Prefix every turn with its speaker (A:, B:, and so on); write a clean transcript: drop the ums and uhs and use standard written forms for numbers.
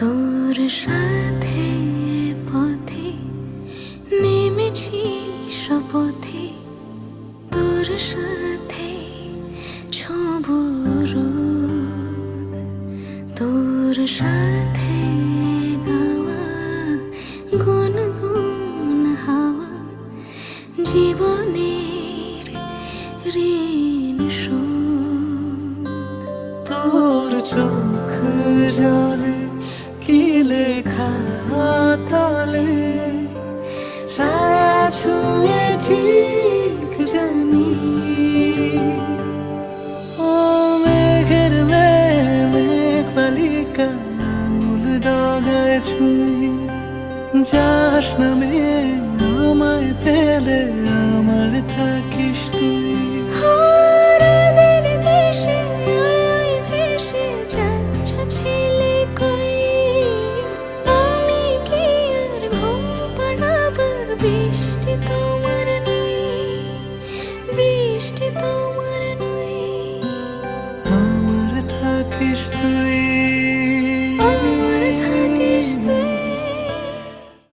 A: তোর সাথে পথে নেমেছি শপথে, তোর সাথে ছোঁব রোদ, তোর সাথে গাওয়া গুনগুন হাওয়া জীবনের ঋণ শোধ।
B: তোর চোখ জলে কি লেখা তলে, ছায়া ছুঁয়ে ঠিক জানি। ও মেঘের মেঘ পালিকা আঙুল ডগায় ছুঁই, যাস নামে আমায় পেলে আমার থাকিস তুই।
A: বৃষ্টি তোমার নই, বৃষ্টি তোমার নই,
B: আমার থাকিস তুই।